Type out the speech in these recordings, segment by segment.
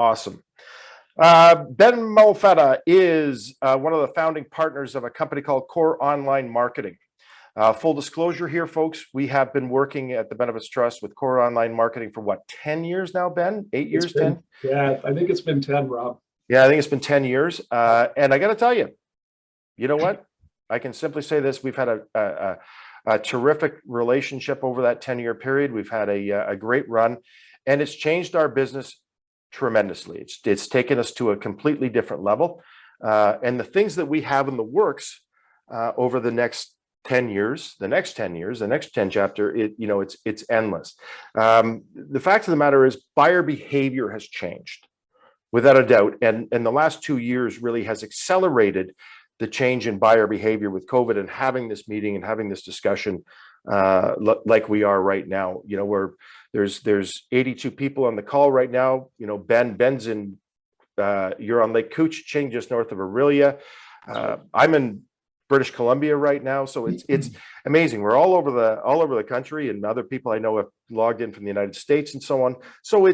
Awesome. Ben Molfetta is one of the founding partners of a company called Coors Online Marketing. Full disclosure here, folks, we have been working at the Benefits Trust with Coors Online Marketing for what, 10 years now, Ben? 8 years, 10? Yeah, I think it's been 10, Rob. Yeah, I think it's been 10 years. And I got to tell you, you know what? I can simply say this. We've had a terrific relationship over that 10-year period. We've had a great run, and it's changed our business tremendously. It's taken us to a completely different level. And the things that we have in the works over the next 10 years, the next 10 chapter, it's endless. The fact of the matter is buyer behavior has changed without a doubt. And the last 2 years really has accelerated the change in buyer behavior with COVID, and having this meeting and having this discussion like we are right now. Where there's 82 people on the call right now. Ben's in, you're on Lake Couchiching, just north of Orillia. I'm in British Columbia right now, so it's amazing. We're all over the country, and other people I know have logged in from the United States and so on. So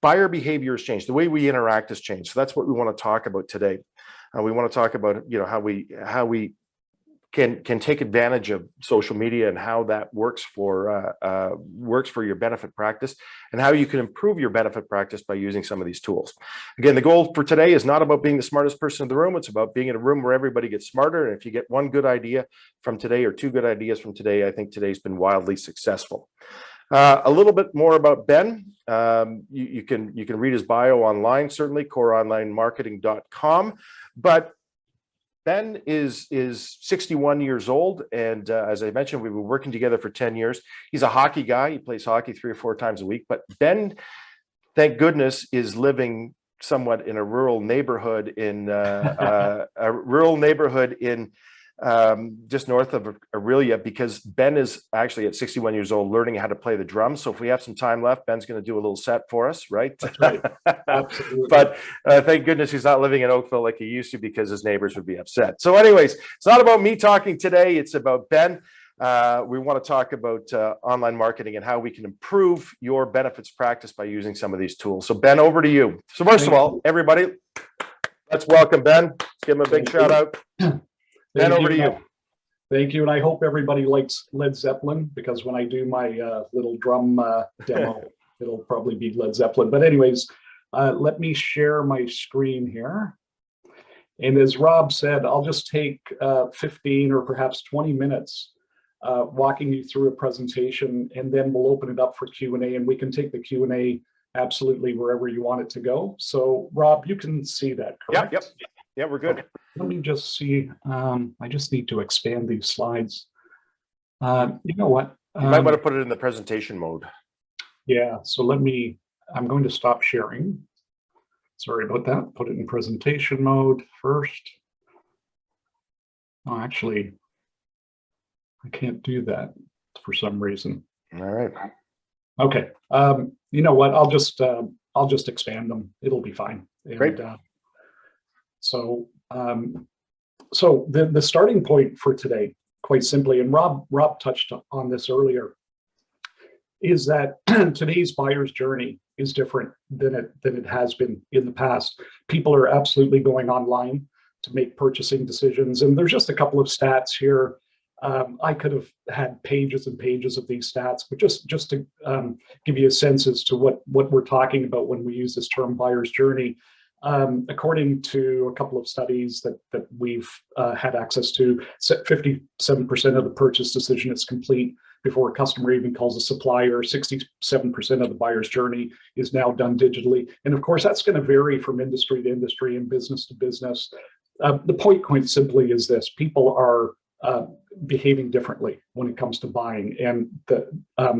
buyer behavior has changed. The way we interact has changed. So that's what we want to talk about today. We want to talk about how we can take advantage of social media and how that works for your benefit practice, and how you can improve your benefit practice by using some of these tools. Again, the goal for today is not about being the smartest person in the room. It's about being in a room where everybody gets smarter. And if you get one good idea from today or two good ideas from today, I think today's been wildly successful. A little bit more about Ben. You can read his bio online, certainly, CoorsOnlineMarketing.com. But Ben is 61 years old, and as I mentioned, we've been working together for 10 years. He's a hockey guy. He plays hockey 3 or 4 times a week. But Ben, thank goodness, is living somewhat in a rural neighborhood in just north of Orillia, because Ben is actually at 61 years old learning how to play the drums. So if we have some time left, Ben's going to do a little set for us, right? That's right. Absolutely. But thank goodness he's not living in Oakville like he used to, because his neighbors would be upset. So anyways, it's not about me talking today. It's about Ben. We want to talk about online marketing and how we can improve your benefits practice by using some of these tools. So Ben, over to you. So first of all, everybody, let's welcome Ben. Let's give him a big shout out. Ben, over to you. Thank you, and I hope everybody likes Led Zeppelin, because when I do my little drum demo, it'll probably be Led Zeppelin. But anyways, let me share my screen here. And as Rob said, I'll just take 15 or perhaps 20 minutes walking you through a presentation, and then we'll open it up for Q&A, and we can take the Q&A absolutely wherever you want it to go. So Rob, you can see that, correct? Yep. Yeah, we're good. Okay. Let me just see. I just need to expand these slides. You know what? You might want to put it in the presentation mode. Yeah, so I'm going to stop sharing. Sorry about that. Put it in presentation mode first. Oh, actually, I can't do that for some reason. All right. Okay. You know what? I'll just expand them. It'll be fine. Great. So the starting point for today, quite simply, and Rob touched on this earlier, is that today's buyer's journey is different than it has been in the past. People are absolutely going online to make purchasing decisions, and there's just a couple of stats here. I could have had pages and pages of these stats, but just to give you a sense as to what we're talking about when we use this term buyer's journey. According to a couple of studies that we've had access to, 57% of the purchase decision is complete before a customer even calls a supplier. 67% of the buyer's journey is now done digitally. And of course, that's going to vary from industry to industry and business to business. The point quite simply is this: people are behaving differently when it comes to buying, and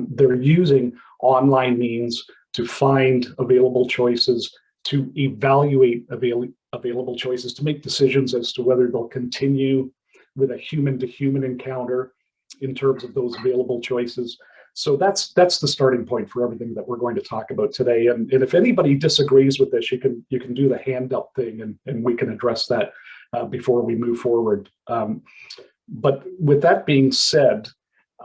they're using online means to find available choices, to evaluate available choices, to make decisions as to whether they'll continue with a human-to-human encounter in terms of those available choices. So that's the starting point for everything that we're going to talk about today. And if anybody disagrees with this, you can do the hand up thing, and we can address that before we move forward. But with that being said,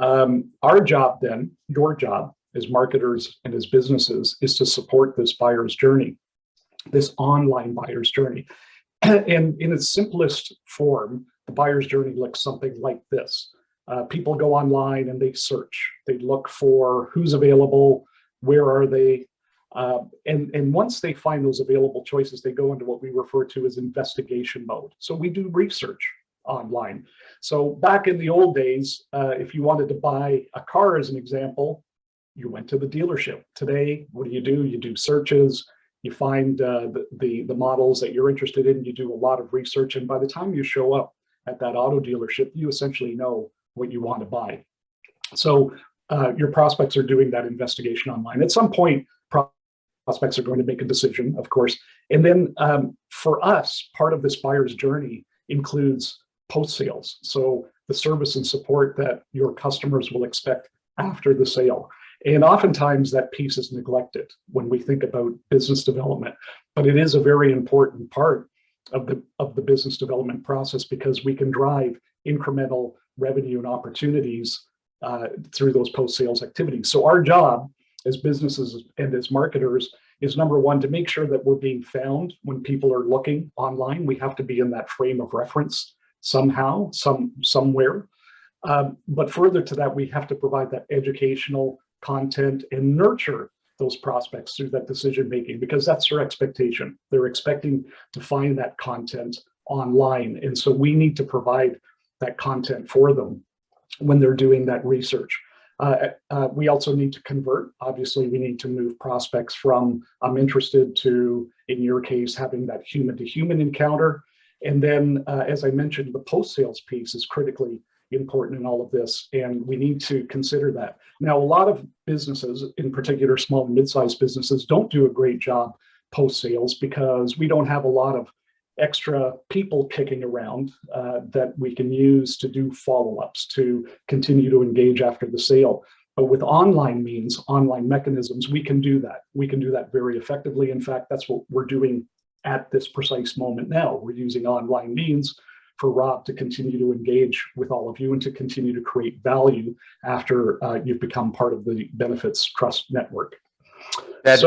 our job then, your job as marketers and as businesses, is to support this buyer's journey. this online buyer's journey. And in its simplest form, the buyer's journey looks something like this. People go online and they search. They look for who's available, where are they, and once they find those available choices, they go into what we refer to as investigation mode. So we do research online. So back in the old days, if you wanted to buy a car, as an example, you went to the dealership. Today, what do? You do searches. You find the models that you're interested in. You do a lot of research, and by the time you show up at that auto dealership, you essentially know what you want to buy. So your prospects are doing that investigation online. At some point, prospects are going to make a decision, of course. And then for us, part of this buyer's journey includes post-sales. So the service and support that your customers will expect after the sale. And oftentimes that piece is neglected when we think about business development, but it is a very important part of the business development process, because we can drive incremental revenue and opportunities through those post-sales activities. So our job as businesses and as marketers is, number one, to make sure that we're being found when people are looking online. We have to be in that frame of reference somehow, somewhere. But further to that, we have to provide that educational content and nurture those prospects through that decision making, because that's their expectation. They're expecting to find that content online. And so we need to provide that content for them when they're doing that research. We also need to convert. Obviously, we need to move prospects from I'm interested to, in your case, having that human to human encounter. And then, as I mentioned, the post-sales piece is critically important in all of this, and we need to consider that. Now, a lot of businesses, in particular small and mid-sized businesses, don't do a great job post-sales because we don't have a lot of extra people kicking around that we can use to do follow-ups, to continue to engage after the sale. But with online means, online mechanisms, we can do that. We can do that very effectively. In fact, that's what we're doing at this precise moment now. We're using online means for Rob to continue to engage with all of you and to continue to create value after you've become part of the Benefits Trust Network. Ben,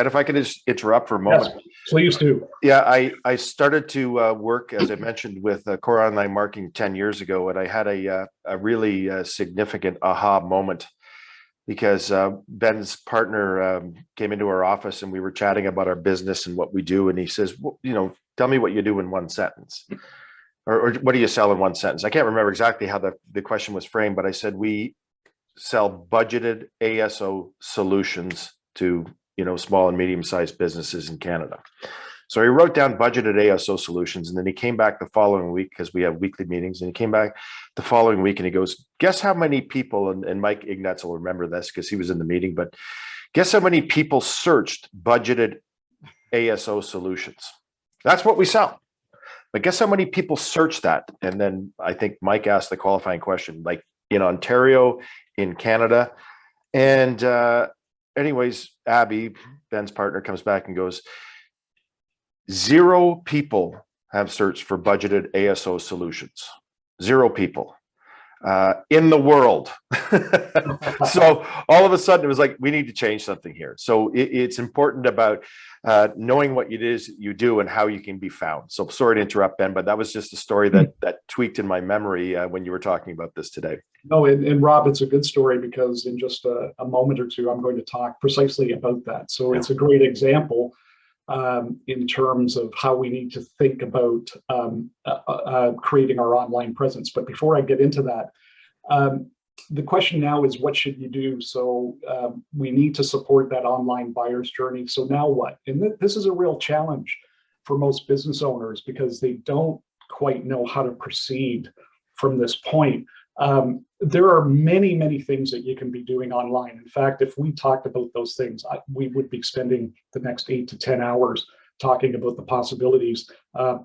if I could just interrupt for a moment. Yes, please do. Yeah, I started to work, as I mentioned, with Core Online Marketing 10 years ago, and I had a really significant aha moment, because Ben's partner came into our office and we were chatting about our business and what we do, and he says, well, tell me what you do in one sentence. Or what do you sell in one sentence? I can't remember exactly how the question was framed, but I said, we sell budgeted ASO solutions to, small and medium-sized businesses in Canada. So he wrote down budgeted ASO solutions, and then he came back the following week, because we have weekly meetings, and he came back the following week and he goes, guess how many people, and Mike Ignatz will remember this because he was in the meeting, but guess how many people searched budgeted ASO solutions? That's what we sell. But guess how many people search that? And then I think Mike asked the qualifying question, like in Ontario, in Canada. And anyways, Abby, Ben's partner, comes back and goes, 0 people have searched for budgeted ASO solutions. 0 people in the world. So all of a sudden it was like, we need to change something here. So it's important about knowing what it is you do and how you can be found. So sorry to interrupt, Ben, but that was just a story that tweaked in my memory when you were talking about this today. No, and Rob, it's a good story, because in just a moment or two, I'm going to talk precisely about that. So it's a great example in terms of how we need to think about creating our online presence. But before I get into that, the question now is, what should you do? So we need to support that online buyer's journey. So now what? And this is a real challenge for most business owners, because they don't quite know how to proceed from this point. There are many, many things that you can be doing online. In fact, if we talked about those things, we would be spending the next 8 to 10 hours talking about the possibilities.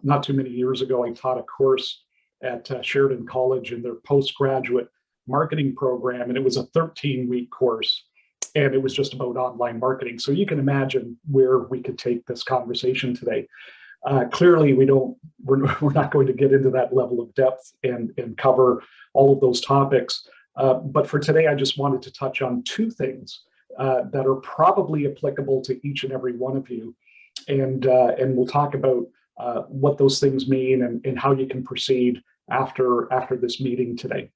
Not too many years ago, I taught a course at Sheridan College in their postgraduate marketing program, and it was a 13-week course, and it was just about online marketing. So you can imagine where we could take this conversation today. Clearly, we're not going to get into that level of depth and cover all of those topics. But for today, I just wanted to touch on 2 things that are probably applicable to each and every one of you. and we'll talk about what those things mean and how you can proceed after this meeting today.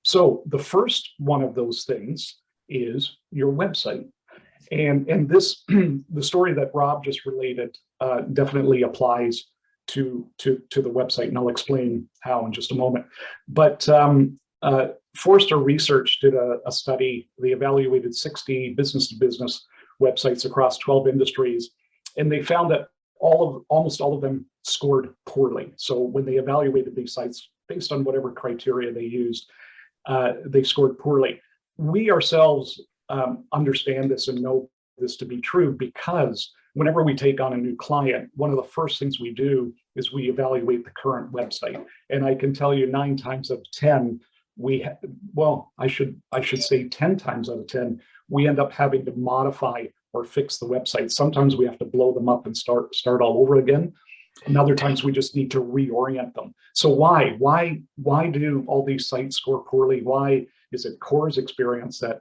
So the first one of those things is your website. And this, the story that Rob just related definitely applies to the website, and I'll explain how in just a moment. But Forrester Research did a study. They evaluated 60 business-to-business websites across 12 industries, and they found that almost all of them scored poorly. So when they evaluated these sites based on whatever criteria they used, they scored poorly. We ourselves understand this and know this to be true because whenever we take on a new client, one of the first things we do is we evaluate the current website. And I can tell you 9 times out of 10, I should say 10 times out of 10, we end up having to modify or fix the website. Sometimes we have to blow them up and start all over again. And other times we just need to reorient them. So why do all these sites score poorly? Why is it Coors' experience that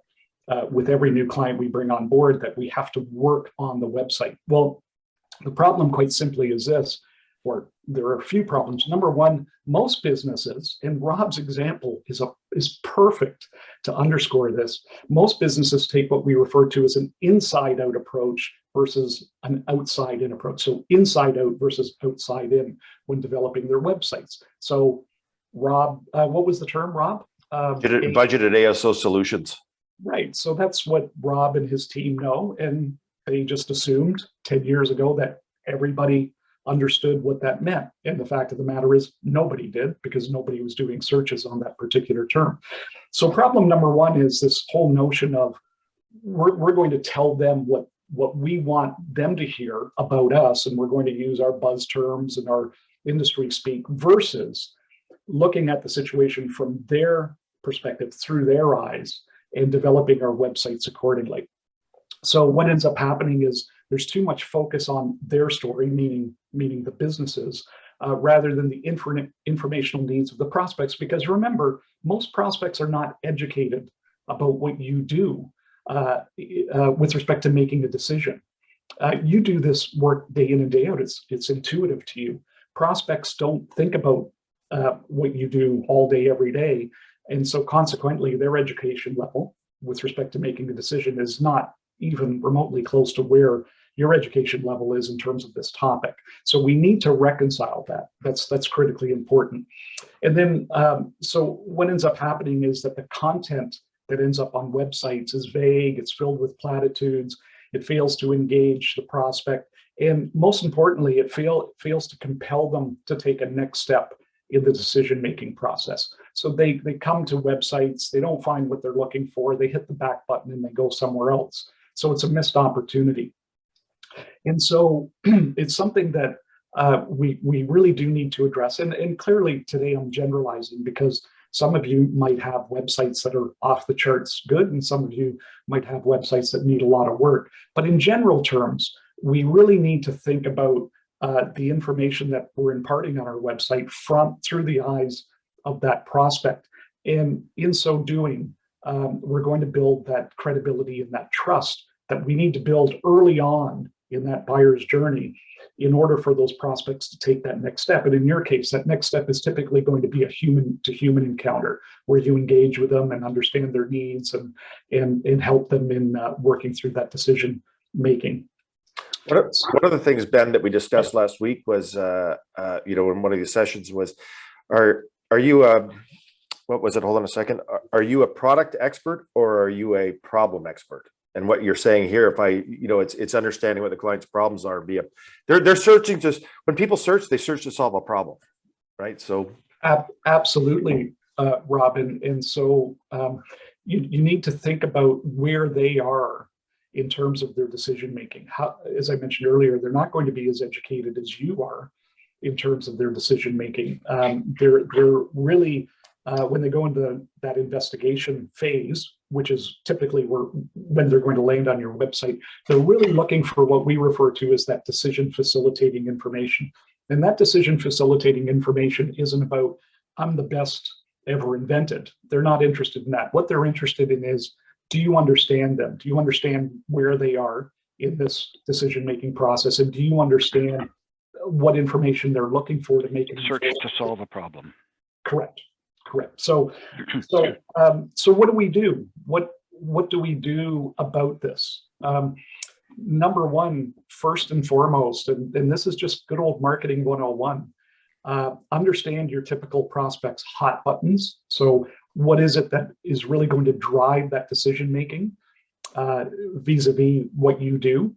with every new client we bring on board that we have to work on the website? Well, the problem quite simply is this, or there are a few problems. Number one, most businesses, and Rob's example is perfect to underscore this. Most businesses take what we refer to as an inside out approach versus an outside in approach. So inside out versus outside in when developing their websites. So Rob, what was the term, Rob? Budgeted ASO solutions. Right. So that's what Rob and his team know. And they just assumed 10 years ago that everybody understood what that meant. And the fact of the matter is nobody did, because nobody was doing searches on that particular term. So problem number one is this whole notion of we're going to tell them what we want them to hear about us, and we're going to use our buzz terms and our industry speak, versus looking at the situation from their perspective, through their eyes, and developing our websites accordingly. So what ends up happening is there's too much focus on their story, meaning the businesses, rather than the informational needs of the prospects. Because remember, most prospects are not educated about what you do with respect to making a decision. You do this work day in and day out. It's intuitive to you. Prospects don't think about what you do all day, every day. And so consequently, their education level with respect to making a decision is not even remotely close to where your education level is in terms of this topic. So we need to reconcile that. That's critically important. And then, so what ends up happening is that the content that ends up on websites is vague, it's filled with platitudes, it fails to engage the prospect, and most importantly, it fails to compel them to take a next step in the decision-making process. So they come to websites, they don't find what they're looking for, they hit the back button and they go somewhere else. So it's a missed opportunity. And so it's something that we really do need to address. And clearly today I'm generalizing, because some of you might have websites that are off the charts good, and some of you might have websites that need a lot of work. But in general terms, we really need to think about the information that we're imparting on our website through the eyes of that prospect. And in so doing, we're going to build that credibility and that trust that we need to build early on in that buyer's journey in order for those prospects to take that next step. And in your case, that next step is typically going to be a human-to-human encounter where you engage with them and understand their needs and help them in working through that decision making. One of the things, Ben, that we discussed last week was, in one of these sessions was, are you what was it? Hold on a second. Are you a product expert or are you a problem expert? And what you're saying here, it's understanding what the client's problems are via, they're searching when people search, they search to solve a problem, right? So absolutely, Robin. And so you need to think about where they are in terms of their decision making. As I mentioned earlier, they're not going to be as educated as you are in terms of their decision making. They're really when they go into that investigation phase, which is typically when they're going to land on your website, they're really looking for what we refer to as that decision facilitating information. And that decision facilitating information isn't about, I'm the best ever invented. They're not interested in that. What they're interested in is, do you understand them? Do you understand where they are? in this decision-making process? And do you understand what information they're looking for to make it? Search to solve a problem. Correct. So what do we do? What do we do about this? Number one, first and foremost, and this is just good old marketing 101, understand your typical prospect's hot buttons. So what is it that is really going to drive that decision making vis-a-vis what you do?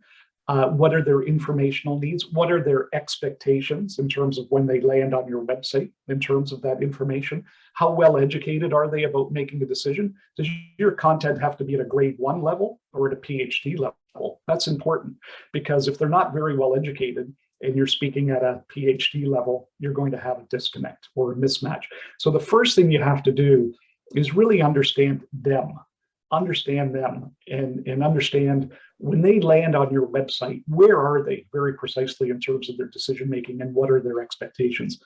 What are their informational needs? What are their expectations in terms of when they land on your website, in terms of that information? How well educated are they about making a decision? Does your content have to be at a grade 1 level or at a PhD level? That's important, because if they're not very well educated and you're speaking at a PhD level, you're going to have a disconnect or a mismatch. So the first thing you have to do is really understand them and understand when they land on your website, where are they very precisely in terms of their decision making and what are their expectations.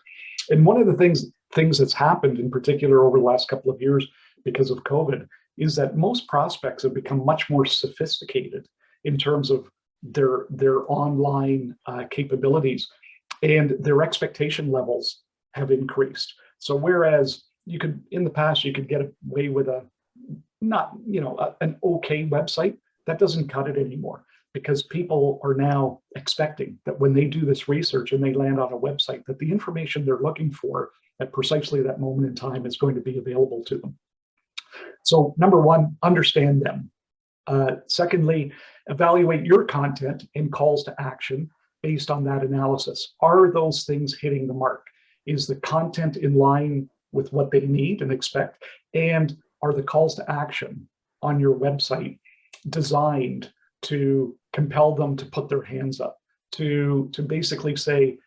And one of the things that's happened in particular over the last couple of years because of COVID is that most prospects have become much more sophisticated in terms of their online capabilities, and their expectation levels have increased. So whereas you could, in the past, you could get away with an okay website, that doesn't cut it anymore, because people are now expecting that when they do this research and they land on a website, that the information they're looking for at precisely that moment in time is going to be available to them. So number one, understand them. Secondly, evaluate your content and calls to action based on that analysis. Are those things hitting the mark? Is the content in line with what they need and expect? And are the calls to action on your website designed to compel them to put their hands up, to basically say,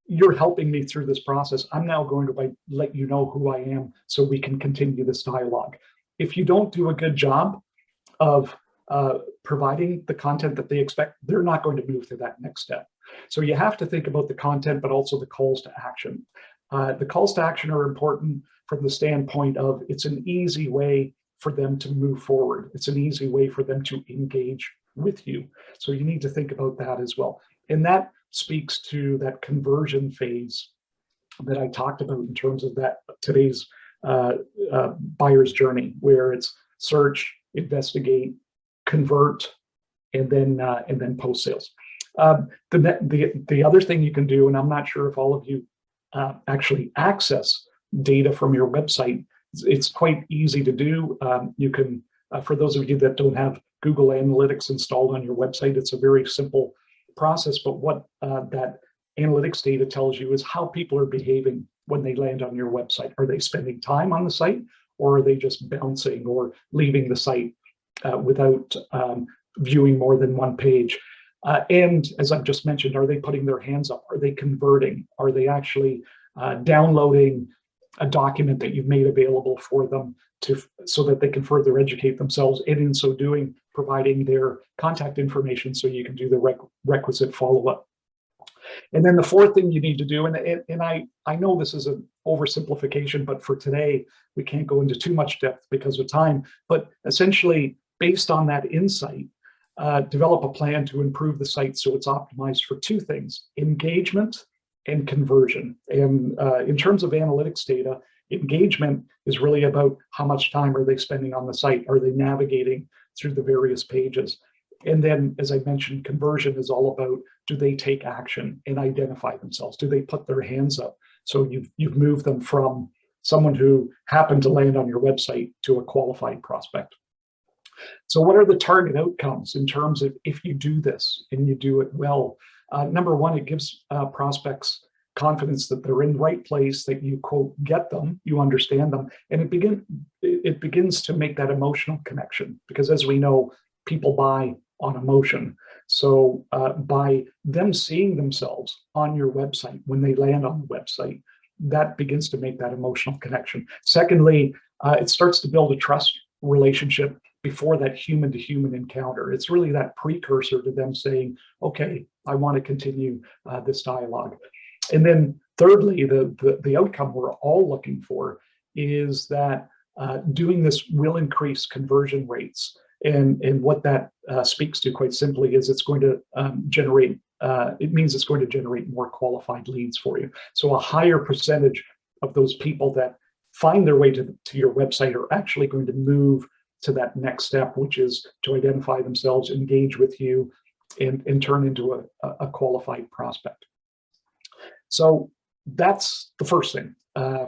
you're helping me through this process. I'm now going to let you know who I am so we can continue this dialogue. If you don't do a good job of providing the content that they expect, they're not going to move to that next step. So you have to think about the content, but also the calls to action. The calls to action are important from the standpoint of it's an easy way for them to move forward. It's an easy way for them to engage with you. So you need to think about that as well. And that speaks to that conversion phase that I talked about in terms of that today's buyer's journey, where it's search, investigate, convert, and then post sales. The other thing you can do, and I'm not sure if all of you actually access data from your website, it's quite easy to do. You can, for those of you that don't have Google Analytics installed on your website, it's a very simple process. But what that analytics data tells you is how people are behaving when they land on your website. Are they spending time on the site, or are they just bouncing or leaving the site without viewing more than one page? And as I've just mentioned, are they putting their hands up? Are they converting? Are they actually downloading a document that you've made available for them so that they can further educate themselves, and in so doing, providing their contact information so you can do the requisite follow-up. And then the fourth thing you need to do, and I know this is an oversimplification, but for today, we can't go into too much depth because of time, but essentially, based on that insight, develop a plan to improve the site so it's optimized for two things: engagement and conversion. And in terms of analytics data, engagement is really about how much time are they spending on the site? Are they navigating through the various pages? And then, as I mentioned, conversion is all about, do they take action and identify themselves? Do they put their hands up? So you've moved them from someone who happened to land on your website to a qualified prospect. So what are the target outcomes in terms of if you do this and you do it well? Number one, it gives prospects confidence that they're in the right place, that you, quote, get them, you understand them, and it begins to make that emotional connection, because as we know, people buy on emotion. So by them seeing themselves on your website, when they land on the website, that begins to make that emotional connection. Secondly, it starts to build a trust relationship before that human-to-human encounter. It's really that precursor to them saying, okay, I want to continue this dialogue. And then thirdly, the outcome we're all looking for is that doing this will increase conversion rates And what that speaks to quite simply is it's going to it means it's going to generate more qualified leads for you. So a higher percentage of those people that find their way to your website are actually going to move to that next step, which is to identify themselves, engage with you, and turn into a qualified prospect. So that's the first thing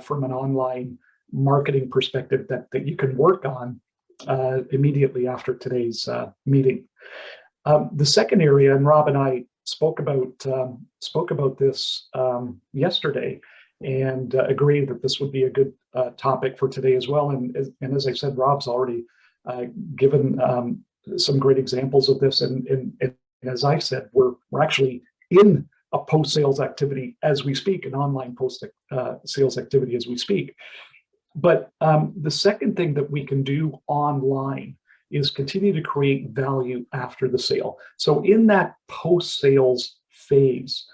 from an online marketing perspective that you can work on immediately after today's meeting. The second area, and Rob and I spoke about this yesterday, and agreed that this would be a good topic for today as well. And as I said, Rob's already given some great examples of this. And as I said, we're actually in a post-sales activity as we speak, an online post-sales activity as we speak. But the second thing that we can do online is continue to create value after the sale. So in that post-sales phase,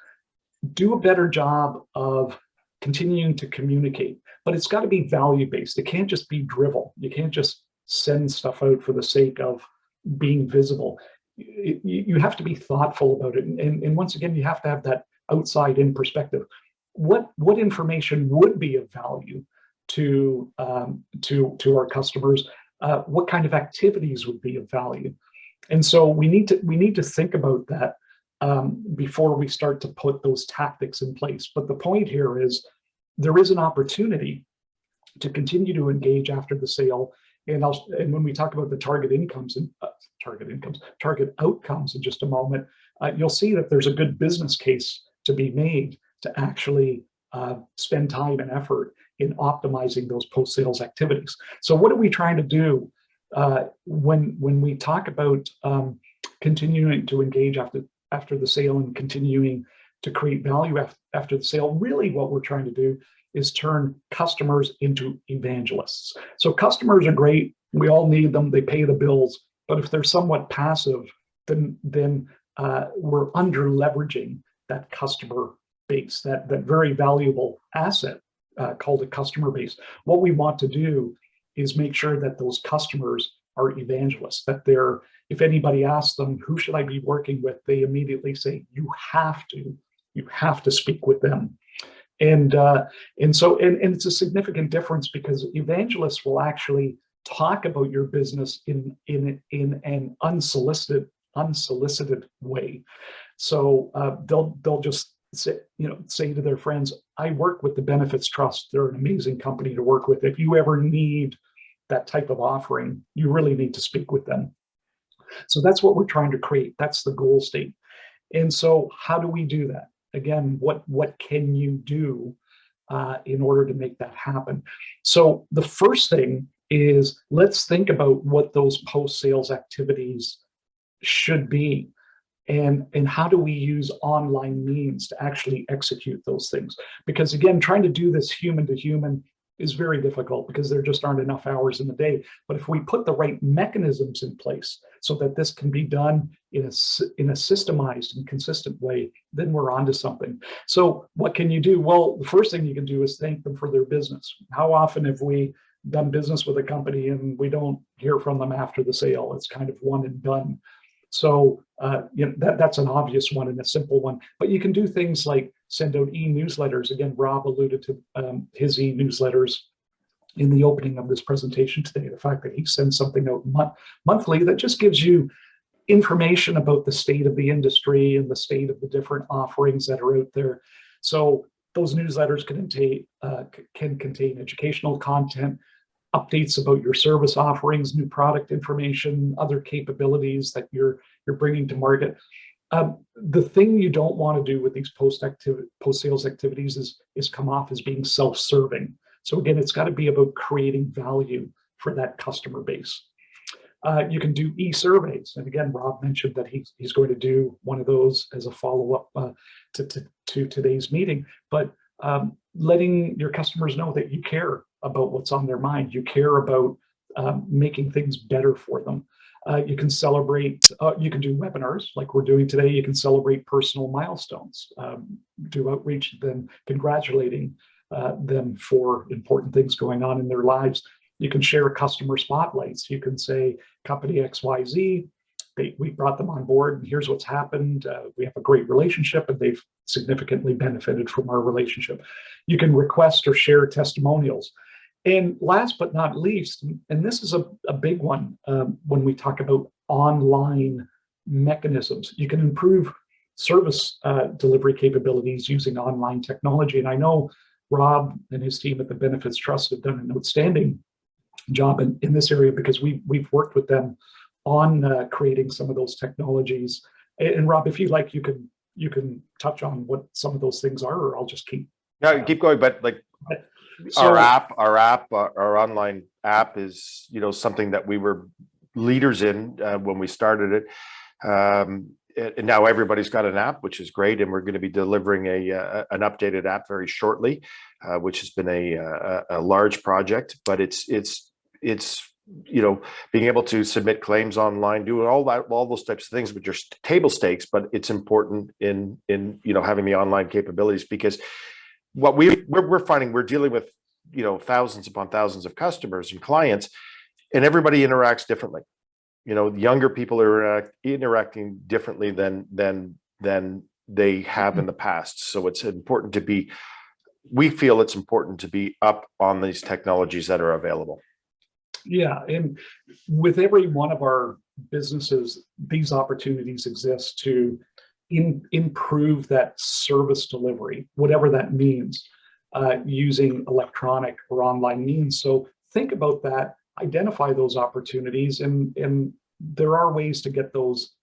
do a better job of continuing to communicate, but it's got to be value-based. It can't just be drivel. You can't just send stuff out for the sake of being visible. You have to be thoughtful about it. And once again, you have to have that outside-in perspective. What information would be of value to our customers? What kind of activities would be of value? And so we need to think about that before we start to put those tactics in place. But the point here is there is an opportunity to continue to engage after the sale. And when we talk about the target outcomes in just a moment, you'll see that there's a good business case to be made to actually spend time and effort in optimizing those post-sales activities. So what are we trying to do when we talk about continuing to engage after the sale and continuing to create value after the sale? Really what we're trying to do is turn customers into evangelists. So customers are great. We all need them. They pay the bills. But if they're somewhat passive, then we're under leveraging that customer base, that very valuable asset called a customer base. What we want to do is make sure that those customers are evangelists, that if anybody asks them, who should I be working with? They immediately say, you have to speak with them. And so it's a significant difference, because evangelists will actually talk about your business in an unsolicited way. So they'll just say to their friends, I work with the Benefits Trust. They're an amazing company to work with. If you ever need that type of offering, you really need to speak with them. So that's what we're trying to create. That's the goal state. And so how do we do that? Again, what can you do in order to make that happen? So the first thing is, let's think about what those post-sales activities should be. And how do we use online means to actually execute those things? Because again, trying to do this human to human is very difficult, because there just aren't enough hours in the day. But if we put the right mechanisms in place so that this can be done in a systemized and consistent way, then we're onto something. So what can you do? Well, the first thing you can do is thank them for their business. How often have we done business with a company and we don't hear from them after the sale? It's kind of one and done. So that's an obvious one and a simple one. But you can do things like send out e-newsletters. Again, Rob alluded to his e-newsletters in the opening of this presentation today. The fact that he sends something out monthly that just gives you information about the state of the industry and the state of the different offerings that are out there. So those newsletters can contain educational content, updates about your service offerings, new product information, other capabilities that you're bringing to market. The thing you don't want to do with these post-sales activities is come off as being self-serving. So again, it's got to be about creating value for that customer base. You can do e-surveys, and again, Rob mentioned that he's going to do one of those as a follow-up to today's meeting. But letting your customers know that you care about what's on their mind, you care about making things better for them. You can celebrate, you can do webinars like we're doing today. You can celebrate personal milestones, do outreach, then congratulating them for important things going on in their lives. You can share customer spotlights. You can say company XYZ, we brought them on board and here's what's happened. We have a great relationship and they've significantly benefited from our relationship. You can request or share testimonials. And last but not least, and this is a big one when we talk about online mechanisms, you can improve service delivery capabilities using online technology. And I know Rob and his team at the Benefits Trust have done an outstanding job in this area because we've worked with them on creating some of those technologies. And Rob, if you like, you can touch on what some of those things are, or I'll just keep. No, keep going. But like So, our online app is, you know, something that we were leaders in when we started it. And now everybody's got an app, which is great, and we're going to be delivering an updated app very shortly, which has been a large project. But it's you know, being able to submit claims online, do all those types of things, which are table stakes, but it's important in you know, having the online capabilities, because what we're finding, we're dealing with, you know, thousands upon thousands of customers and clients, and everybody interacts differently. You know, younger people are interacting differently than they have in the past. So it's important to be, we feel it's important to be up on these technologies that are available. yeah, and with every one of our businesses, these opportunities exist to improve that service delivery, whatever that means, using electronic or online means. So think about that, identify those opportunities, and there are ways to get those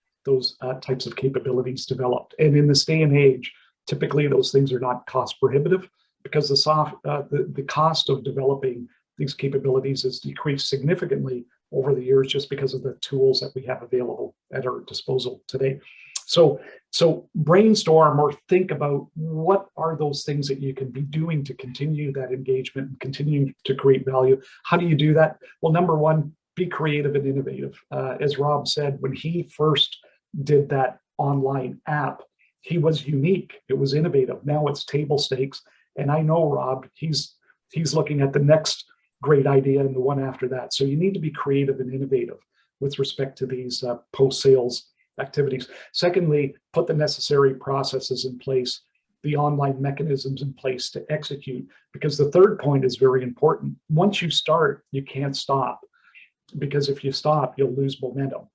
types of capabilities developed. And in this day and age, typically those things are not cost prohibitive, because the cost of developing these capabilities has decreased significantly over the years just because of the tools that we have available at our disposal today. So brainstorm or think about what are those things that you can be doing to continue that engagement and continue to create value. How do you do that? Well, number one, be creative and innovative. As Rob said, when he first did that online app, he was unique. It was innovative. Now it's table stakes. And I know Rob, he's looking at the next great idea and the one after that. So you need to be creative and innovative with respect to these post-sales activities. Secondly, put the necessary processes in place, the online mechanisms in place to execute, because the third point is very important. Once you start, you can't stop, because if you stop, you'll lose momentum.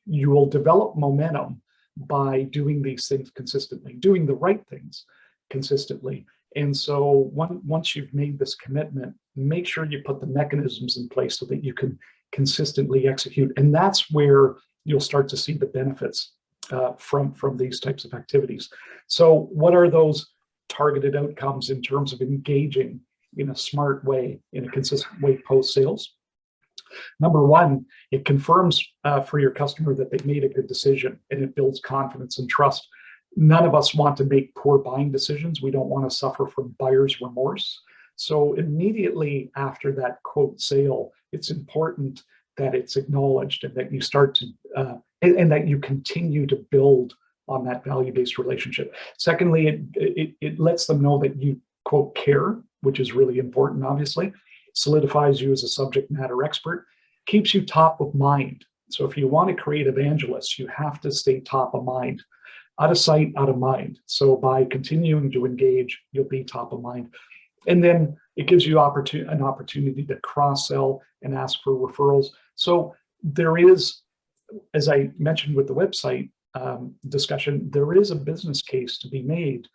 You will develop momentum by doing these things consistently, doing the right things consistently. And so once you've made this commitment, make sure you put the mechanisms in place so that you can consistently execute. And that's where you'll start to see the benefits from these types of activities. So what are those targeted outcomes in terms of engaging in a smart way, in a consistent way post-sales? Number one, it confirms for your customer that they've made a good decision, and it builds confidence and trust. None of us want to make poor buying decisions. We don't want to suffer from buyer's remorse. So immediately after that quote sale, it's important that it's acknowledged and that you start to, and that you continue to build on that value-based relationship. Secondly, it lets them know that you quote care, which is really important, obviously, solidifies you as a subject matter expert, keeps you top of mind. So if you want to create evangelists, you have to stay top of mind. Out of sight, out of mind. So by continuing to engage, you'll be top of mind. And then it gives you an opportunity to cross-sell and ask for referrals. So there is, as I mentioned with the website discussion, there is a business case to be made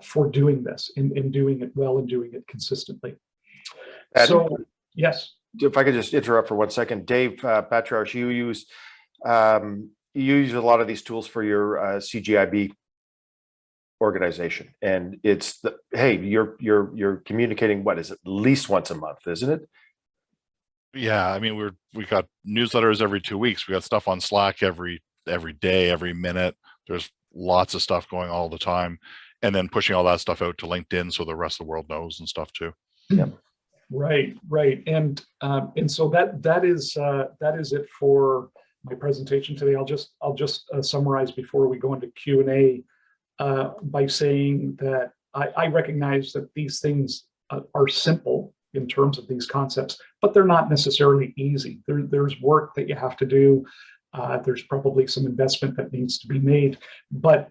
for doing this and doing it well and doing it consistently. And so, yes. If I could just interrupt for 1 second, Dave Patriarch, you use a lot of these tools for your CGIB organization, and it's hey, you're communicating, what is it, at least once a month, isn't it? Yeah, I mean, we got newsletters every 2 weeks. We got stuff on Slack every day, every minute. There's lots of stuff going all the time, and then pushing all that stuff out to LinkedIn so the rest of the world knows and stuff too. Yeah. Right, and so that is it for my presentation today. I'll just summarize before we go into Q&A by saying that I recognize that these things are simple in terms of these concepts, but they're not necessarily easy. There's work that you have to do. There's probably some investment that needs to be made. But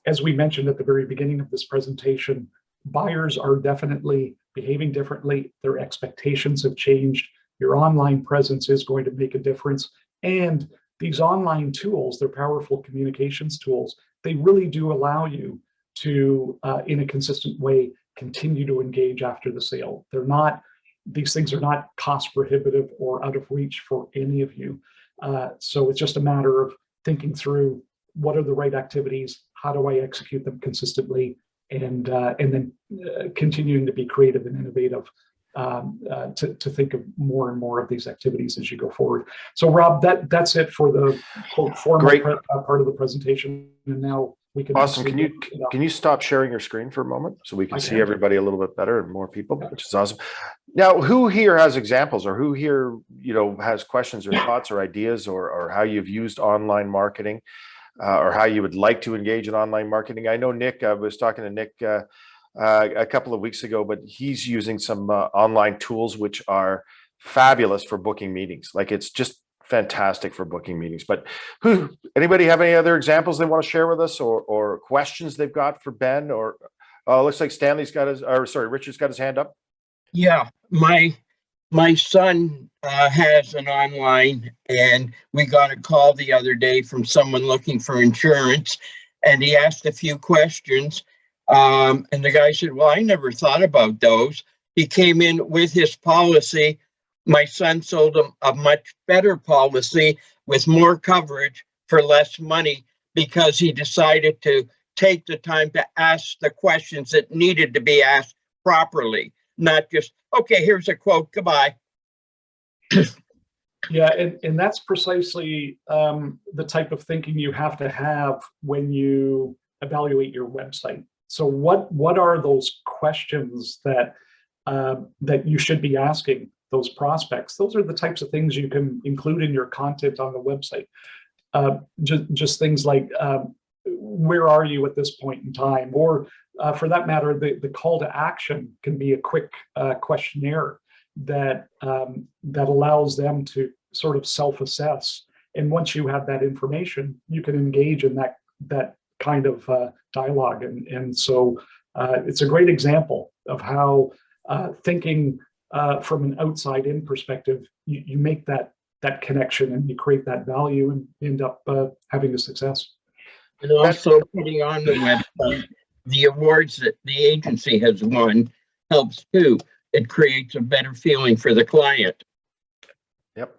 as we mentioned at the very beginning of this presentation, buyers are definitely behaving differently. Their expectations have changed. Your online presence is going to make a difference. And these online tools, they're powerful communications tools. They really do allow you to, in a consistent way, continue to engage after the sale. These things are not cost prohibitive or out of reach for any of you. So it's just a matter of thinking through what are the right activities, how do I execute them consistently, and then continuing to be creative and innovative to think of more and more of these activities as you go forward. So Rob, that's it for the quote formal part of the presentation. And now we can. Awesome. Can you stop sharing your screen for a moment so we can see everybody a little bit better and more people, which is awesome. Now, who here has examples, or who here, has questions or thoughts or ideas, or how you've used online marketing, or how you would like to engage in online marketing? I know Nick, I was talking to Nick a couple of weeks ago, but he's using some online tools which are fabulous for booking meetings. Like, it's just fantastic for booking meetings. But anybody have any other examples they want to share with us, or questions they've got for Ben? Or looks like Richard's got his hand up. Yeah, my son has an online, and we got a call the other day from someone looking for insurance, and he asked a few questions. And the guy said, well, I never thought about those. He came in with his policy. My son sold him a much better policy with more coverage for less money, because he decided to take the time to ask the questions that needed to be asked properly, not just, okay, here's a quote, goodbye. Yeah, and that's precisely the type of thinking you have to have when you evaluate your website. So what are those questions that you should be asking those prospects? Those are the types of things you can include in your content on the website. Just things like, where are you at this point in time? Or for that matter, the call to action can be a quick questionnaire that allows them to sort of self-assess. And once you have that information, you can engage in that kind of dialogue. And so it's a great example of how thinking from an outside-in perspective, you make that connection and you create that value and end up having a success. And also putting on the website the awards that the agency has won helps too. It creates a better feeling for the client. Yep.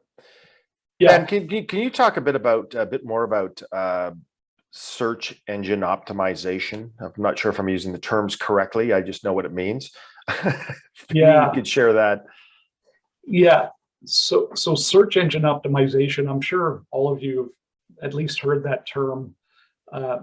Yeah. And can you talk a bit more about search engine optimization? I'm not sure if I'm using the terms correctly. I just know what it means. Yeah, you could share that. Yeah. So search engine optimization, I'm sure all of you have at least heard that term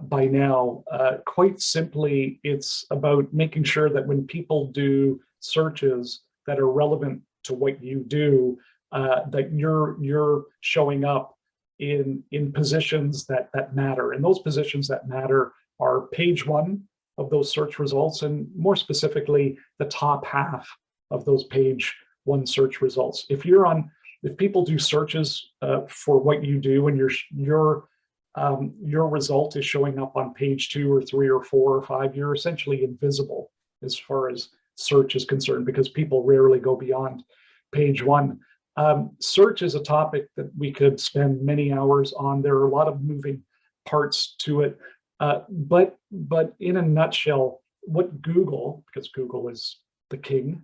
by now. Quite simply, it's about making sure that when people do searches that are relevant to what you do, that you're showing up in positions that matter. And those positions that matter are page one of those search results, and more specifically, the top half of those page one search results. If people do searches for what you do, and your result is showing up on page 2 or 3 or 4 or 5, you're essentially invisible as far as search is concerned, because people rarely go beyond page 1. Search is a topic that we could spend many hours on. There are a lot of moving parts to it, but in a nutshell, what Google, because Google is the king,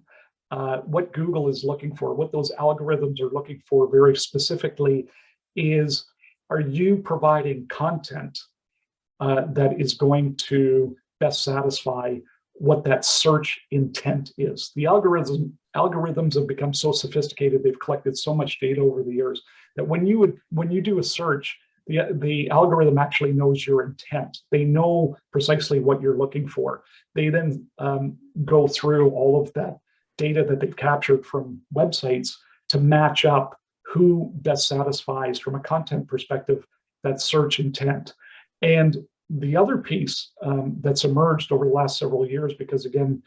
what Google is looking for, what those algorithms are looking for very specifically is, are you providing content that is going to best satisfy what that search intent is? The algorithms have become so sophisticated, they've collected so much data over the years that when you do a search, the algorithm actually knows your intent. They know precisely what you're looking for. They then go through all of that data that they've captured from websites to match up who best satisfies, from a content perspective, that search intent. And the other piece that's emerged over the last several years, because again,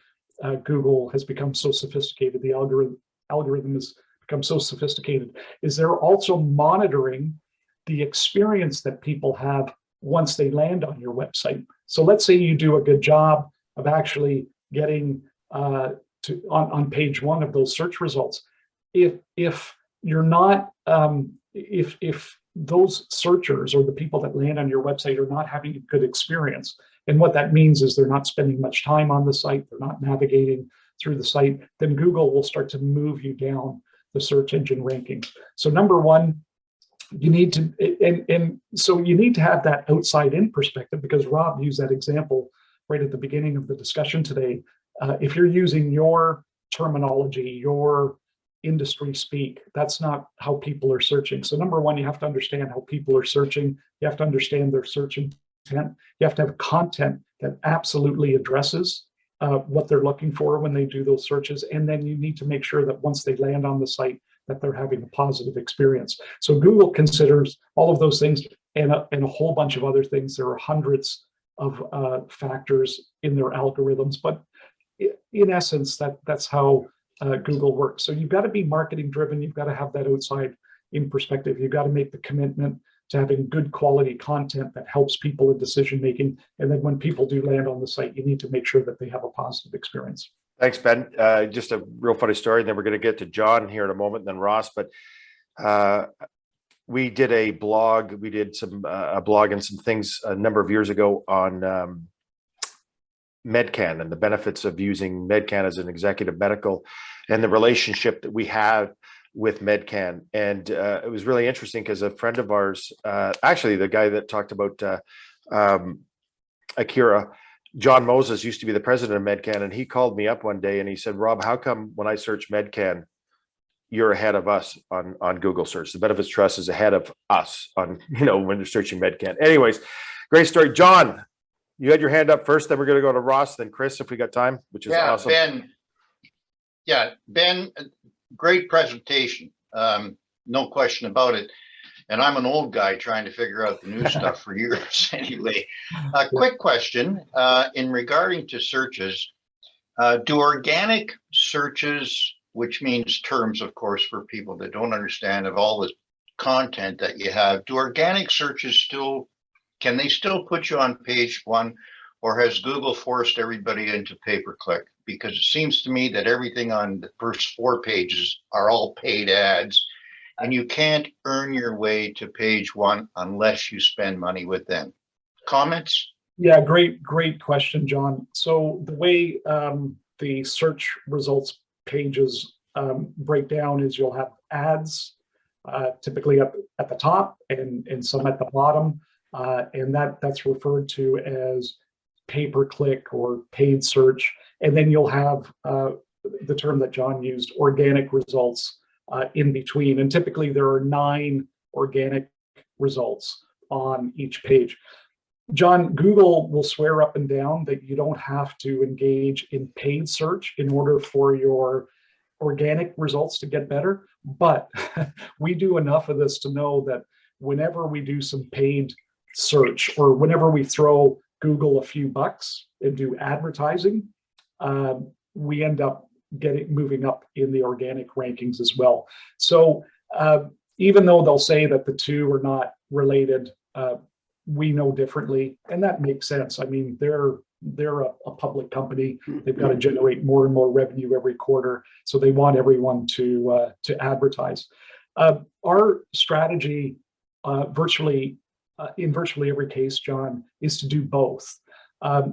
Google has become so sophisticated, the algorithm has become so sophisticated, is they're also monitoring the experience that people have once they land on your website. So let's say you do a good job of actually getting on page one of those search results. If you're not, if those searchers or the people that land on your website are not having a good experience, and what that means is they're not spending much time on the site, they're not navigating through the site, then Google will start to move you down the search engine ranking. So number one, you need to, and so you need to have that outside in perspective, because Rob used that example right at the beginning of the discussion today. If you're using your terminology, your industry speak, that's not how people are searching. So number one, you have to understand how people are searching. You have to understand their search intent. You have to have content that absolutely addresses what they're looking for when they do those searches. And then you need to make sure that once they land on the site, that they're having a positive experience. So Google considers all of those things and a whole bunch of other things. There are hundreds of factors in their algorithms, but in essence, that's how Google works. So you've got to be marketing driven. You've got to have that outside in perspective. You've got to make the commitment to having good quality content that helps people in decision making. And then when people do land on the site, you need to make sure that they have a positive experience. Thanks, Ben. Just a real funny story, and then we're going to get to John here in a moment, and then Ross. But we did a blog. We did some a blog and some things a number of years ago on Medcan and the benefits of using Medcan as an executive medical, and the relationship that we have with Medcan. And it was really interesting because a friend of ours, actually the guy that talked about Akira, John Moses, used to be the president of Medcan, and he called me up one day and he said, Rob, how come when I search Medcan, you're ahead of us on Google search? The Benefits Trust is ahead of us on, when you're searching Medcan. Anyways, great story. John, you had your hand up first, then we're going to go to Ross, then Chris, if we got time, which is awesome. Ben, great presentation. No question about it. And I'm an old guy trying to figure out the new stuff for years anyway. A quick question in regarding to searches. Do organic searches, which means terms, of course, for people that don't understand of all the content that you have, do organic searches can they still put you on page one, or has Google forced everybody into pay-per-click? Because it seems to me that everything on the first 4 pages are all paid ads, and you can't earn your way to page one unless you spend money with them. Comments? Yeah, great question, John. So the way the search results pages break down is you'll have ads typically up at the top and some at the bottom. And that's referred to as pay-per-click or paid search. And then you'll have the term that John used, organic results, in between. And typically there are 9 organic results on each page. John, Google will swear up and down that you don't have to engage in paid search in order for your organic results to get better. But we do enough of this to know that whenever we do some paid search, or whenever we throw Google a few bucks and do advertising, we end up moving up in the organic rankings as well. So even though they'll say that the two are not related, we know differently, and that makes sense. I mean, they're a public company. They've got to generate more and more revenue every quarter, so they want everyone to advertise. Our strategy, in virtually every case, John, is to do both.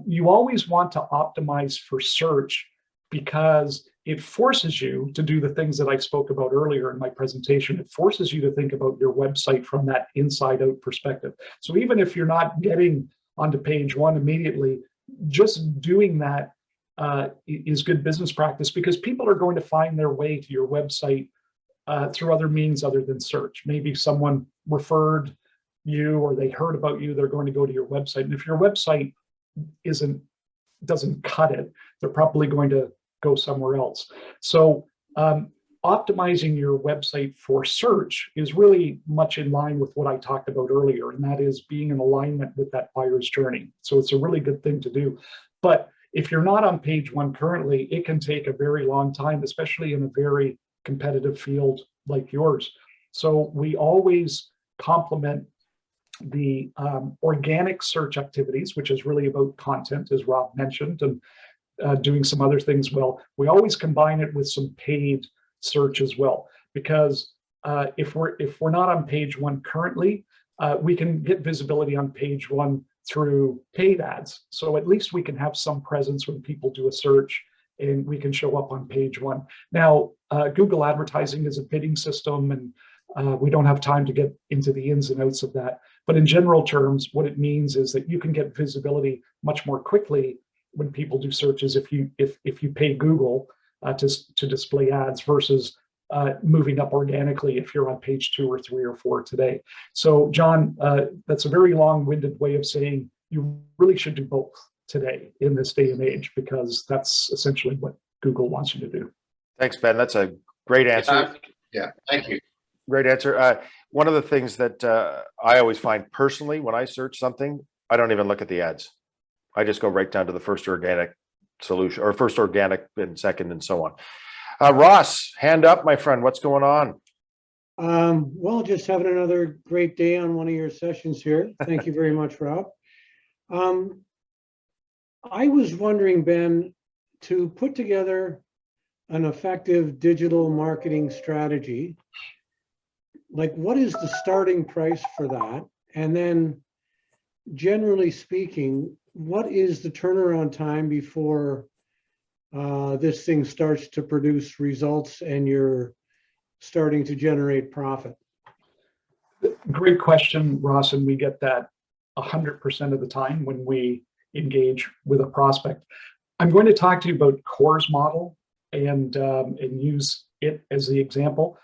You always want to optimize for search because it forces you to do the things that I spoke about earlier in my presentation. It forces you to think about your website from that inside out perspective. So even if you're not getting onto page one immediately, just doing that is good business practice, because people are going to find their way to your website through other means other than search. Maybe someone referred you or they heard about you, they're going to go to your website. And if your website doesn't cut it, they're probably going to go somewhere else. So optimizing your website for search is really much in line with what I talked about earlier, and that is being in alignment with that buyer's journey. So it's a really good thing to do. But If you're not on page one currently, it can take a very long time, especially in a very competitive field like yours. So we always complement the organic search activities, which is really about content, as Rob mentioned, and doing some other things well. We always combine it with some paid search as well, because if we're not on page one currently, we can get visibility on page one through paid ads. So at least we can have some presence when people do a search, and we can show up on page one. Now, Google advertising is a bidding system, and we don't have time to get into the ins and outs of that. But in general terms, what it means is that you can get visibility much more quickly when people do searches if you pay Google to display ads versus moving up organically if you're on page 2 or 3 or 4 today. So John, that's a very long-winded way of saying you really should do both today in this day and age, because that's essentially what Google wants you to do. Thanks, Ben. That's a great answer. Yeah, thank you. Great answer. One of the things that I always find personally when I search something, I don't even look at the ads. I just go right down to the first organic solution, or first organic and second and so on. Ross, hand up, my friend. What's going on? Well, just having another great day on one of your sessions here. Thank you very much, Rob. I was wondering, Ben, to put together an effective digital marketing strategy, like what is the starting price for that? And then generally speaking, what is the turnaround time before this thing starts to produce results and you're starting to generate profit? Great question, Ross, and we get that 100% of the time when we engage with a prospect. I'm going to talk to you about Coors Model and use it as the example.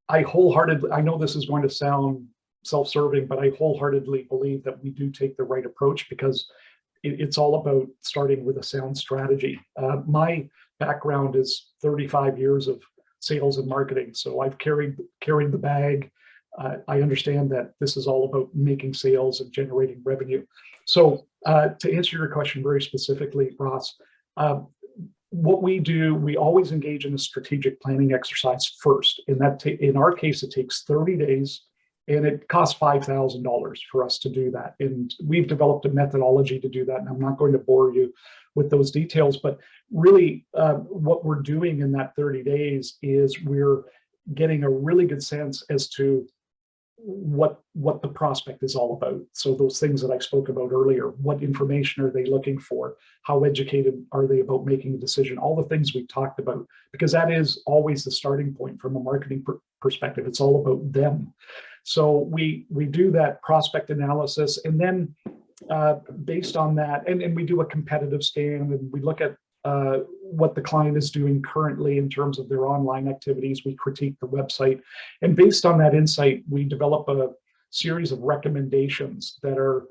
I know this is going to sound self-serving, but I wholeheartedly believe that we do take the right approach, because it's all about starting with a sound strategy. My background is 35 years of sales and marketing, so I've carried the bag. I understand that this is all about making sales and generating revenue. So to answer your question very specifically, Ross, what we do, we always engage in a strategic planning exercise first. And that in our case, it takes 30 days and it costs $5,000 for us to do that. And we've developed a methodology to do that. And I'm not going to bore you with those details, but really what we're doing in that 30 days is we're getting a really good sense as to what the prospect is all about. So those things that I spoke about earlier, what information are they looking for? How educated are they about making a decision? All the things we talked about, because that is always the starting point from a marketing perspective. It's all about them. So we do that prospect analysis, and then based on that, and we do a competitive scan, and we look at what the client is doing currently in terms of their online activities. We critique the website, and based on that insight, we develop a series of recommendations that are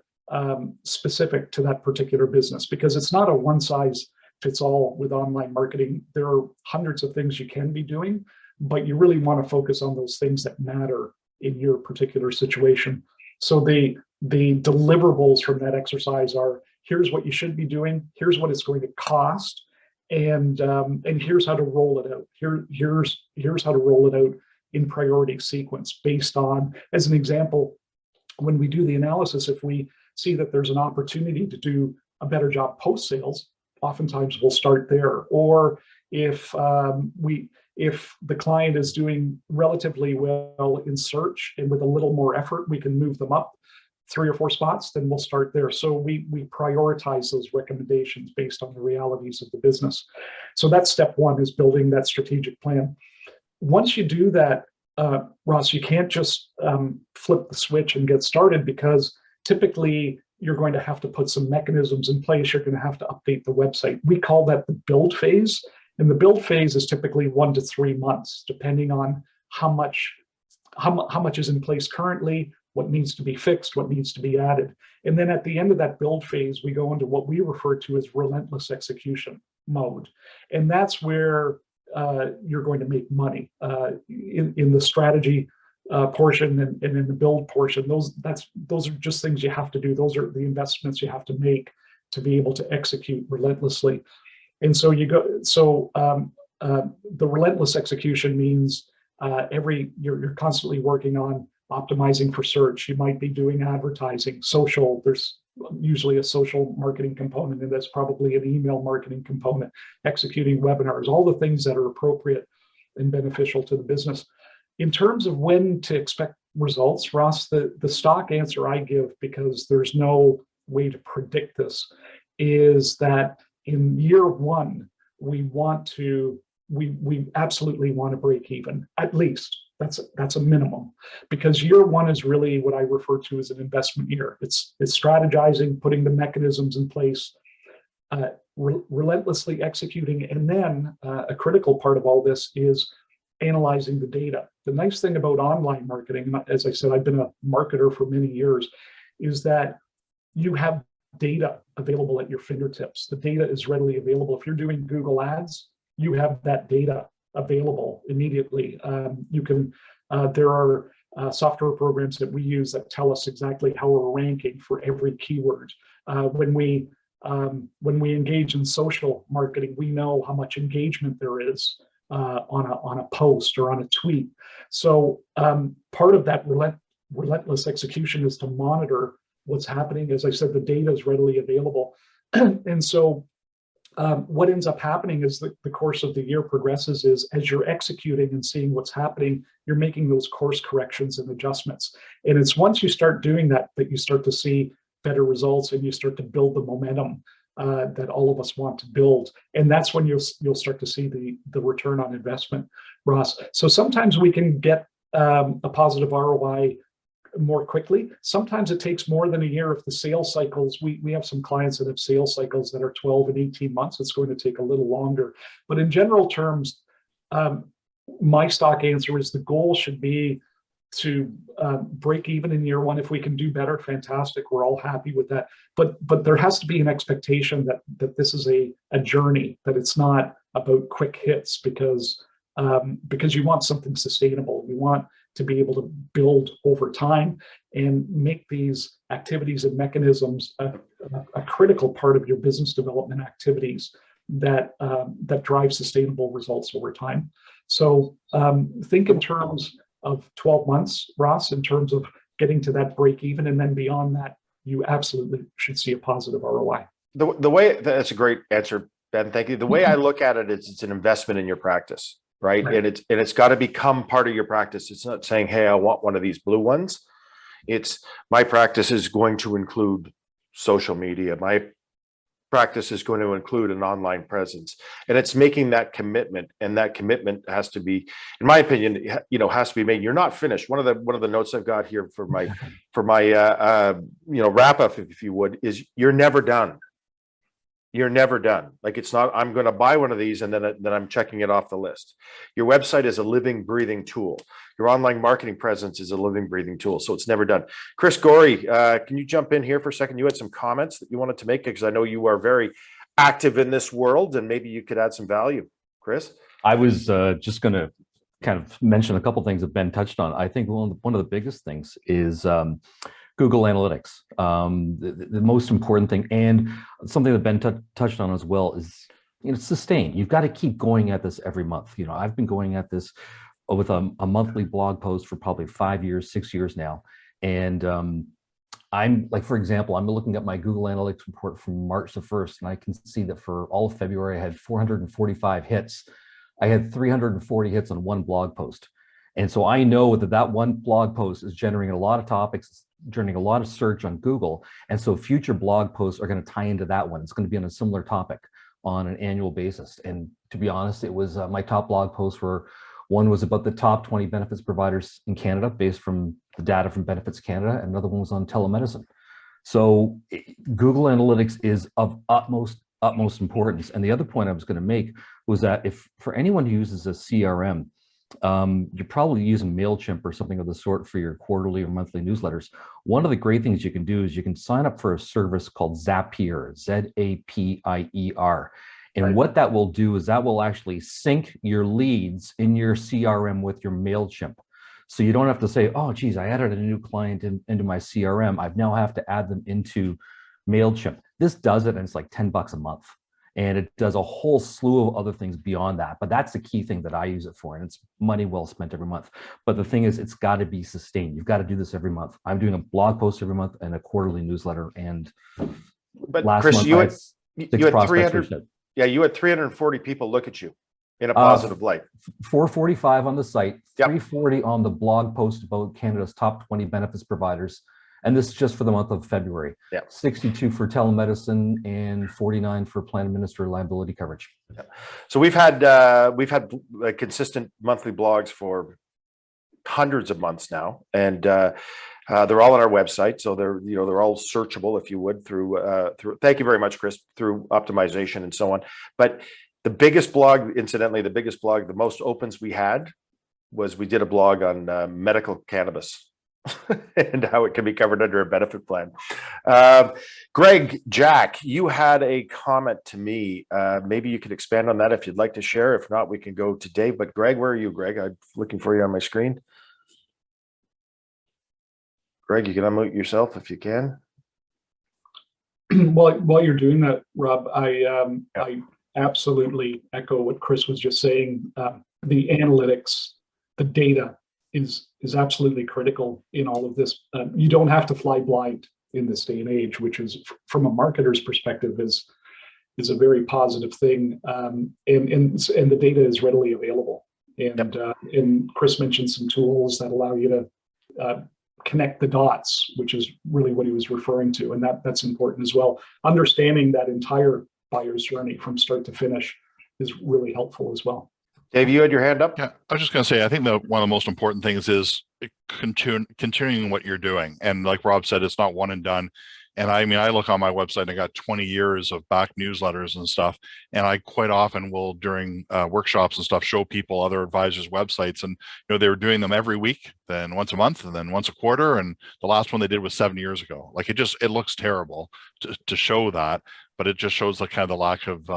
specific to that particular business, because it's not a one size fits all with online marketing. There are hundreds of things you can be doing, but you really want to focus on those things that matter in your particular situation. So the deliverables from that exercise are: here's what you should be doing, here's what it's going to cost, and here's how to roll it out. Here's how to roll it out in priority sequence based on, as an example, when we do the analysis, if we see that there's an opportunity to do a better job post sales, oftentimes we'll start there. Or if the client is doing relatively well in search and with a little more effort, we can move them up 3 or 4 spots, then we'll start there. So we prioritize those recommendations based on the realities of the business. So that's step one, is building that strategic plan. Once you do that, Ross, you can't just flip the switch and get started, because typically you're going to have to put some mechanisms in place. You're going to have to update the website. We call that the build phase. And the build phase is typically 1 to 3 months, depending on how much is in place currently, what needs to be fixed, what needs to be added. And then at the end of that build phase, we go into what we refer to as relentless execution mode. And that's where you're going to make money in the strategy portion and in the build portion. Those are just things you have to do. Those are the investments you have to make to be able to execute relentlessly. And so the relentless execution means you're constantly working on optimizing for search. You might be doing advertising, social. There's usually a social marketing component, and that's probably an email marketing component, executing webinars, all the things that are appropriate and beneficial to the business. In terms of when to expect results, Ross, the stock answer I give, because there's no way to predict this, is that in year one, we absolutely want to break even, at least. That's a minimum, because year one is really what I refer to as an investment year. It's strategizing, putting the mechanisms in place, relentlessly executing, and then a critical part of all this is analyzing the data. The nice thing about online marketing, as I said, I've been a marketer for many years, is that you have data available at your fingertips. The data is readily available. If you're doing Google Ads, you have that data available immediately. There are software programs that we use that tell us exactly how we're ranking for every keyword. When we engage in social marketing, we know how much engagement there is on a post or on a tweet. So part of that relentless execution is to monitor what's happening. As I said, the data is readily available. And so what ends up happening as the course of the year progresses is, as you're executing and seeing what's happening, you're making those course corrections and adjustments. And it's once you start doing that you start to see better results, and you start to build the momentum that all of us want to build. And that's when you'll start to see the return on investment, Ross. So sometimes we can get a positive ROI more quickly. Sometimes it takes more than a year. If the sales cycles, we have some clients that have sales cycles that are 12 and 18 months, it's going to take a little longer. But in general terms, my stock answer is the goal should be to break even in year one. If we can do better, fantastic. We're all happy with that. But there has to be an expectation that this is a journey, that it's not about quick hits, because you want something sustainable. You want to be able to build over time and make these activities and mechanisms a critical part of your business development activities that drive sustainable results over time. So think in terms of 12 months, Ross, in terms of getting to that break even, and then beyond that, you absolutely should see a positive ROI. The way that's a great answer, Ben. Thank you. The way I look at it is, it's an investment in your practice. Right. And it's got to become part of your practice. It's not saying, hey, I want one of these blue ones. It's, my practice is going to include social media. My practice is going to include an online presence, and it's making that commitment. And that commitment has to be, in my opinion, has to be made. You're not finished. One of the notes I've got here for my wrap up, if you would, is you're never done. You're never done. Like, it's not, I'm going to buy one of these and then I'm checking it off the list. Your website is a living, breathing tool. Your online marketing presence is a living, breathing tool. So it's never done. Chris Gorey, can you jump in here for a second? You had some comments that you wanted to make, because I know you are very active in this world, and maybe you could add some value. Chris? I was just going to kind of mention a couple of things that Ben touched on. I think one of the biggest things is Google Analytics. The most important thing, and something that Ben touched on as well, is sustain. You've got to keep going at this every month. I've been going at this with a monthly blog post for probably 5 years, 6 years now. And I'm like, for example, I'm looking at my Google Analytics report from March the 1st, and I can see that for all of February, I had 445 hits. I had 340 hits on one blog post. And so I know that one blog post is generating a lot of topics, generating a lot of search on Google. And so future blog posts are going to tie into that one. It's going to be on a similar topic on an annual basis. And to be honest, it was my top blog posts were, one was about the top 20 benefits providers in Canada based from the data from Benefits Canada, and another one was on telemedicine. So Google Analytics is of utmost importance. And the other point I was going to make was that if for anyone who uses a CRM, you're probably using MailChimp or something of the sort for your quarterly or monthly newsletters. One of the great things you can do is you can sign up for a service called Zapier, Z-A-P-I-E-R. And what that will do is that will actually sync your leads in your CRM with your MailChimp. So you don't have to say, oh, geez, I added a new client into my CRM. I now have to add them into MailChimp. This does it, and it's like $10 a month. And it does a whole slew of other things beyond that. But that's the key thing that I use it for. And it's money well spent every month. But the thing is, it's got to be sustained. You've got to do this every month. I'm doing a blog post every month and a quarterly newsletter. And But last Chris, month, you I had, six you had prospects 300, reached out. yeah, you had 340 people look at you in a positive light. 445 on the site, Yep. 340 on the blog post about Canada's top 20 benefits providers. And this is just for the month of February. Yeah. 62 for telemedicine and 49 for plan administrator liability coverage. Yeah. So we've had consistent monthly blogs for hundreds of months now, and they're all on our website. So they're all searchable, if you would, through. Thank you very much, Chris, through optimization and so on. But the biggest blog, incidentally, the most opens we had was we did a blog on medical cannabis and how it can be covered under a benefit plan. Greg, Jack, you had a comment to me. Maybe you could expand on that if you'd like to share. If not, we can go to Dave. But Greg, where are you, Greg? I'm looking for you on my screen. Greg, you can unmute yourself if you can. While you're doing that, Rob, I absolutely echo what Chris was just saying. The analytics, the data is absolutely critical in all of this. You don't have to fly blind in this day and age, which is, from a marketer's perspective, is a very positive thing. And the data is readily available. And Chris mentioned some tools that allow you to connect the dots, which is really what he was referring to, and that's important as well. Understanding that entire buyer's journey from start to finish is really helpful as well. Dave, you had your hand up. Yeah, I was just going to say, I think that one of the most important things is continuing what you're doing. And like Rob said, it's not one and done. And I mean, I look on my website and I got 20 years of back newsletters and stuff. And I quite often will, during workshops and stuff, show people other advisors' websites. And, they were doing them every week, then once a month, and then once a quarter. And the last one they did was 7 years ago. Like it looks terrible to show that, but it just shows the kind of the lack of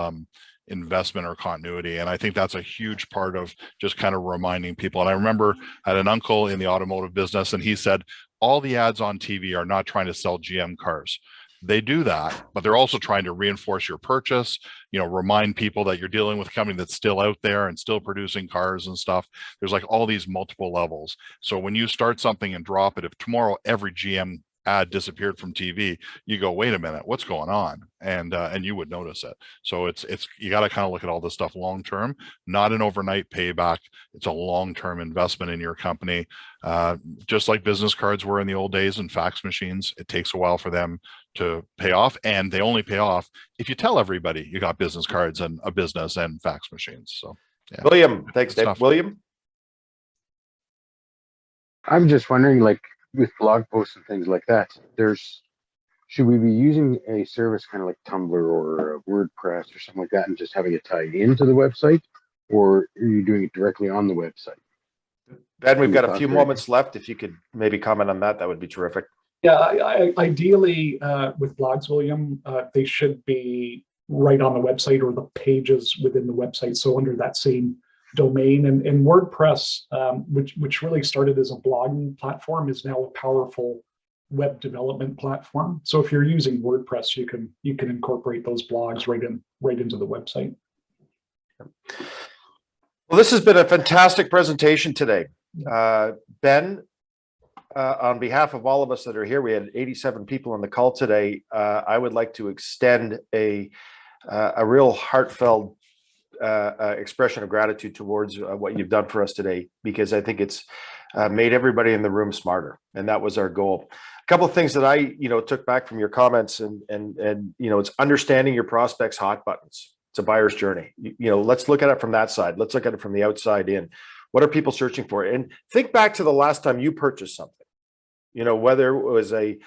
investment or continuity. And I think that's a huge part of just kind of reminding people. And I remember I had an uncle in the automotive business, and he said, all the ads on TV are not trying to sell GM cars. They do that, but they're also trying to reinforce your purchase, remind people that you're dealing with a company that's still out there and still producing cars and stuff. There's like all these multiple levels. So when you start something and drop it, if tomorrow every GM ad disappeared from TV, you go, wait a minute, what's going on? And you would notice it. So it's you got to kind of look at all this stuff long term, not an overnight payback. It's a long-term investment in your company. Just like business cards were in the old days and fax machines, it takes a while for them to pay off, and they only pay off if you tell everybody you got business cards and a business and fax machines. So yeah. William, thanks, Dave. Tough. William? I'm just wondering, like, with blog posts and things like that, should we be using a service kind of like Tumblr or WordPress or something like that and just having it tied into the website, or are you doing it directly on the website? Ben, we've got a few moments left. If you could maybe comment on that, that would be terrific. Yeah, ideally with blogs, William, they should be right on the website or the pages within the website. So under that same domain, and WordPress, which really started as a blogging platform, is now a powerful web development platform. So if you're using WordPress, you can incorporate those blogs right into the website. Well, this has been a fantastic presentation today. Ben, on behalf of all of us that are here, we had 87 people on the call today. I would like to extend a real heartfelt expression of gratitude towards what you've done for us today, because I think it's made everybody in the room smarter, and that was our goal. A couple of things that I took back from your comments, and it's understanding your prospects' hot buttons. It's a buyer's journey. Let's look at it from that side. Let's look at it from the outside in. What are people searching for? And think back to the last time you purchased something. Whether it was a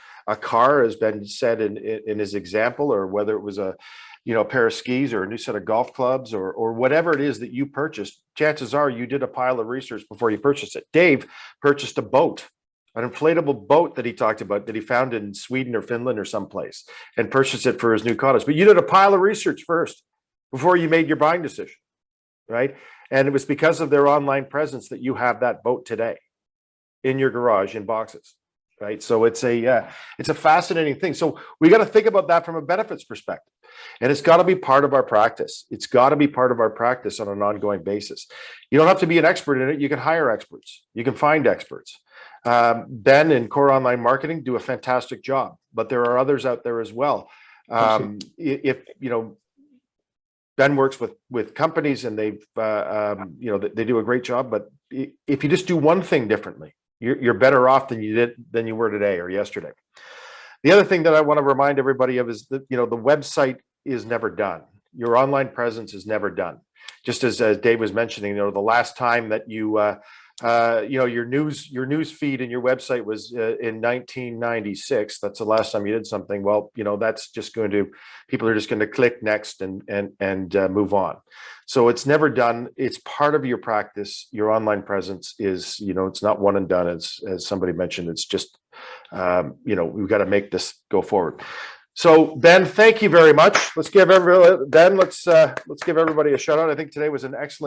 car, as Ben said in his example, or whether it was a pair of skis or a new set of golf clubs, or whatever it is that you purchased, chances are you did a pile of research before you purchased it. Dave purchased a boat, an inflatable boat that he talked about that he found in Sweden or Finland or someplace, and purchased it for his new cottage. But you did a pile of research first before you made your buying decision, right? And it was because of their online presence that you have that boat today in your garage in boxes. right? So it's a fascinating thing. So we got to think about that from a benefits perspective, and it's got to be part of our practice. It's got to be part of our practice on an ongoing basis. You don't have to be an expert in it. You can hire experts. You can find experts. Ben in Core Online Marketing do a fantastic job, but there are others out there as well. If you know, Ben works with companies, and they've you know, they do a great job. But if you just do one thing differently, you're better off than you were today or yesterday. The other thing that I want to remind everybody of is that, you know, the website is never done. Your online presence is never done. Just as Dave was mentioning, you know, the last time that you you know, your news feed and your website was in 1996. That's the last time you did something. Well, you know, that's just going to, people are just going to click next and move on. So it's never done. It's part of your practice. Your online presence is, you know, it's not one and done. As somebody mentioned, it's just, you know, we've got to make this go forward. So Ben, thank you very much. Let's give everybody a shout out. I think today was an excellent